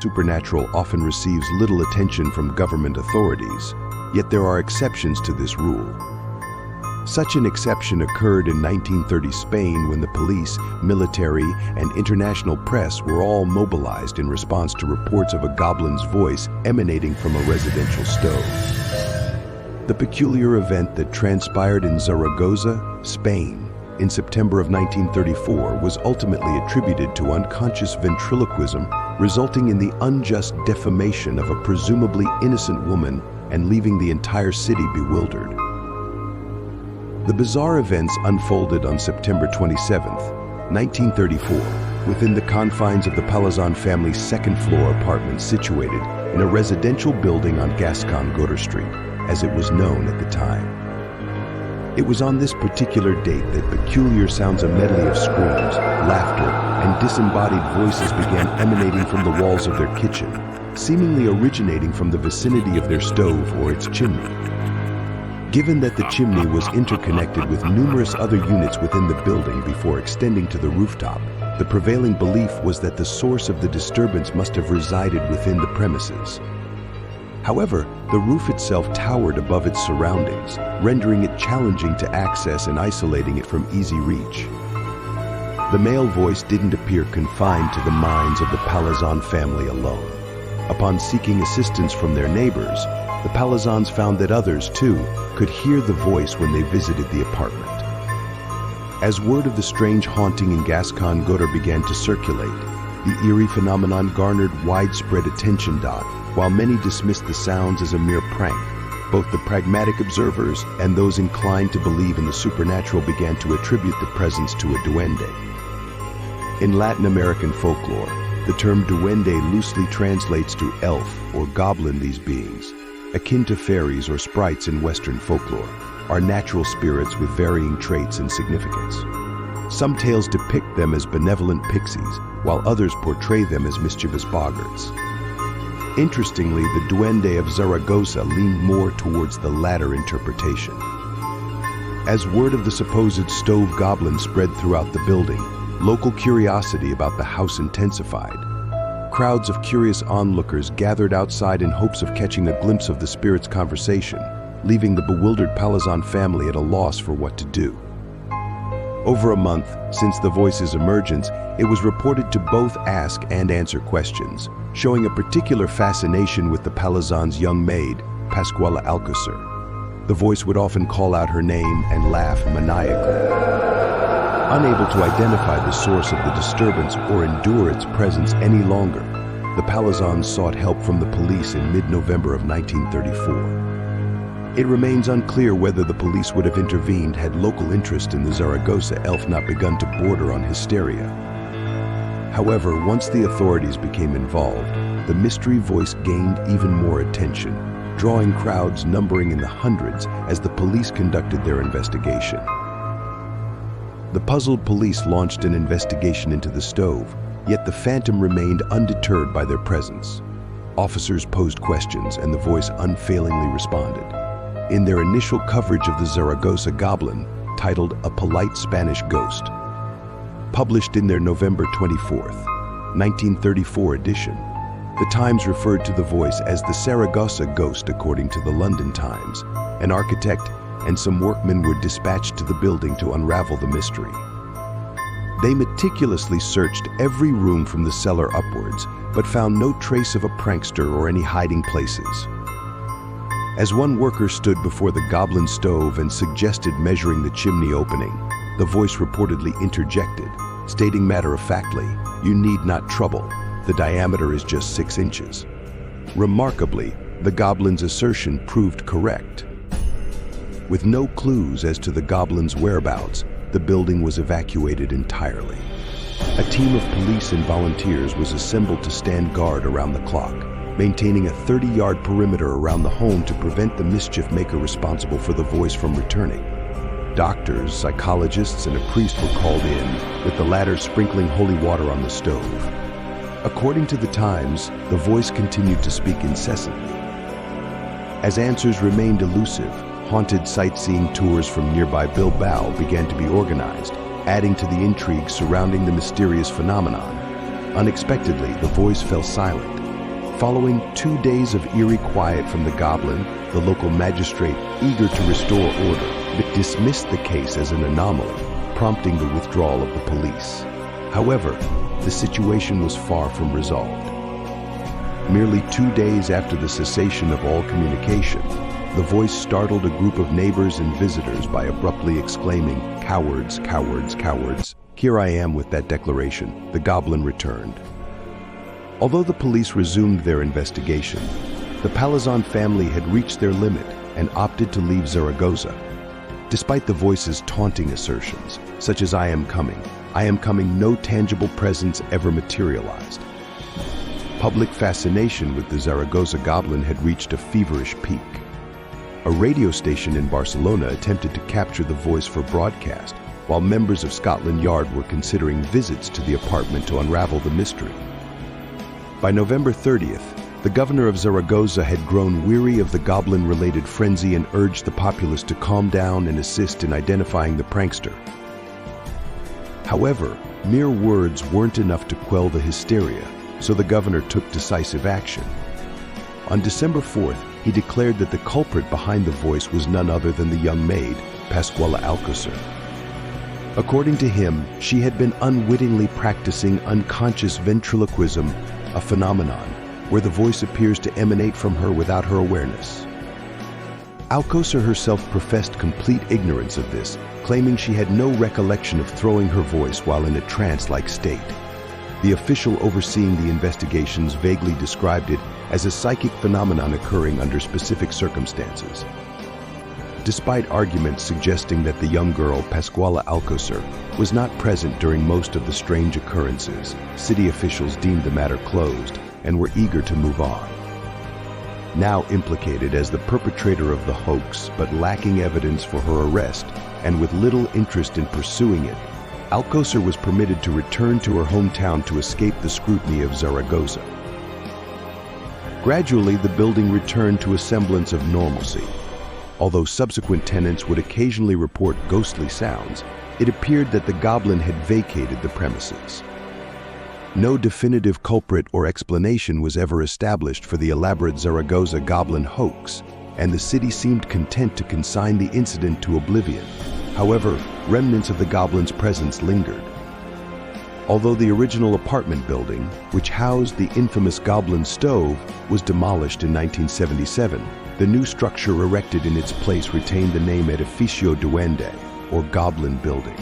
Supernatural often receives little attention from government authorities, yet there are exceptions to this rule. Such an exception occurred in 1930 Spain when the police, military, and international press were all mobilized in response to reports of a goblin's voice emanating from a residential stove. The peculiar event that transpired in Zaragoza, Spain, in September of 1934 was ultimately attributed to unconscious ventriloquism, resulting in the unjust defamation of a presumably innocent woman and leaving the entire city bewildered. The bizarre events unfolded on September 27, 1934, within the confines of the Palazón family's second-floor apartment situated in a residential building on Gascon-Goder Street, as it was known at the time. It was on this particular date that peculiar sounds, a medley of screams, laughter, and disembodied voices began emanating from the walls of their kitchen, seemingly originating from the vicinity of their stove or its chimney. Given that the chimney was interconnected with numerous other units within the building before extending to the rooftop, the prevailing belief was that the source of the disturbance must have resided within the premises. However, the roof itself towered above its surroundings, rendering it challenging to access and isolating it from easy reach. The male voice didn't appear confined to the minds of the Palazón family alone. Upon seeking assistance from their neighbors, the Palazons found that others, too, could hear the voice when they visited the apartment. As word of the strange haunting in Gascon-Goder began to circulate, the eerie phenomenon garnered widespread attention. While many dismissed the sounds as a mere prank, both the pragmatic observers and those inclined to believe in the supernatural began to attribute the presence to a duende. In Latin American folklore, the term duende loosely translates to elf or goblin. These beings, akin to fairies or sprites in Western folklore, are natural spirits with varying traits and significance. Some tales depict them as benevolent pixies, while others portray them as mischievous boggarts. Interestingly, the Duende of Zaragoza leaned more towards the latter interpretation. As word of the supposed stove goblin spread throughout the building, local curiosity about the house intensified. Crowds of curious onlookers gathered outside in hopes of catching a glimpse of the spirit's conversation, leaving the bewildered Palazón family at a loss for what to do. Over a month since the voice's emergence, it was reported to both ask and answer questions, showing a particular fascination with the Palazón's young maid, Pascuala Alcocer. The voice would often call out her name and laugh maniacally. Unable to identify the source of the disturbance or endure its presence any longer, the Palazons sought help from the police in mid-November of 1934. It remains unclear whether the police would have intervened had local interest in the Zaragoza elf not begun to border on hysteria. However, once the authorities became involved, the mystery voice gained even more attention, drawing crowds numbering in the hundreds as the police conducted their investigation. The puzzled police launched an investigation into the stove, yet the phantom remained undeterred by their presence. Officers posed questions and the voice unfailingly responded. In their initial coverage of the Zaragoza Goblin, titled A Polite Spanish Ghost, published in their November 24, 1934 edition, the Times referred to the voice as the Zaragoza Ghost. According to the London Times, an architect and some workmen were dispatched to the building to unravel the mystery. They meticulously searched every room from the cellar upwards, but found no trace of a prankster or any hiding places. As one worker stood before the goblin stove and suggested measuring the chimney opening, the voice reportedly interjected, stating matter-of-factly, "You need not trouble, the diameter is just 6 inches." Remarkably, the goblin's assertion proved correct. With no clues as to the goblin's whereabouts, the building was evacuated entirely. A team of police and volunteers was assembled to stand guard around the clock, maintaining a 30-yard perimeter around the home to prevent the mischief maker responsible for the voice from returning. Doctors, psychologists, and a priest were called in, with the latter sprinkling holy water on the stove. According to the Times, the voice continued to speak incessantly. As answers remained elusive, haunted sightseeing tours from nearby Bilbao began to be organized, adding to the intrigue surrounding the mysterious phenomenon. Unexpectedly, the voice fell silent, Following 2 days of eerie quiet from the Goblin, the local magistrate, eager to restore order, dismissed the case as an anomaly, prompting the withdrawal of the police. However, the situation was far from resolved. Merely 2 days after the cessation of all communication, the voice startled a group of neighbors and visitors by abruptly exclaiming, "Cowards, cowards, cowards. Here I am with that declaration," the Goblin returned. Although the police resumed their investigation, the Palazón family had reached their limit and opted to leave Zaragoza. Despite the voice's taunting assertions, such as I am coming, no tangible presence ever materialized. Public fascination with the Zaragoza Goblin had reached a feverish peak. A radio station in Barcelona attempted to capture the voice for broadcast, while members of Scotland Yard were considering visits to the apartment to unravel the mystery. By November 30th, the governor of Zaragoza had grown weary of the goblin-related frenzy and urged the populace to calm down and assist in identifying the prankster. However, mere words weren't enough to quell the hysteria, so the governor took decisive action. On December 4th, he declared that the culprit behind the voice was none other than the young maid, Pascuala Alcocer. According to him, she had been unwittingly practicing unconscious ventriloquism, a phenomenon where the voice appears to emanate from her without her awareness. Alcocer herself professed complete ignorance of this, claiming she had no recollection of throwing her voice while in a trance-like state. The official overseeing the investigations vaguely described it as a psychic phenomenon occurring under specific circumstances. Despite arguments suggesting that the young girl, Pascuala Alcocer, was not present during most of the strange occurrences, city officials deemed the matter closed and were eager to move on. Now implicated as the perpetrator of the hoax but lacking evidence for her arrest and with little interest in pursuing it, Alcocer was permitted to return to her hometown to escape the scrutiny of Zaragoza. Gradually, the building returned to a semblance of normalcy. Although subsequent tenants would occasionally report ghostly sounds, it appeared that the Goblin had vacated the premises. No definitive culprit or explanation was ever established for the elaborate Zaragoza Goblin hoax, and the city seemed content to consign the incident to oblivion. However, remnants of the Goblin's presence lingered. Although the original apartment building, which housed the infamous Goblin stove, was demolished in 1977, the new structure erected in its place retained the name Edificio Duende, or Goblin Building.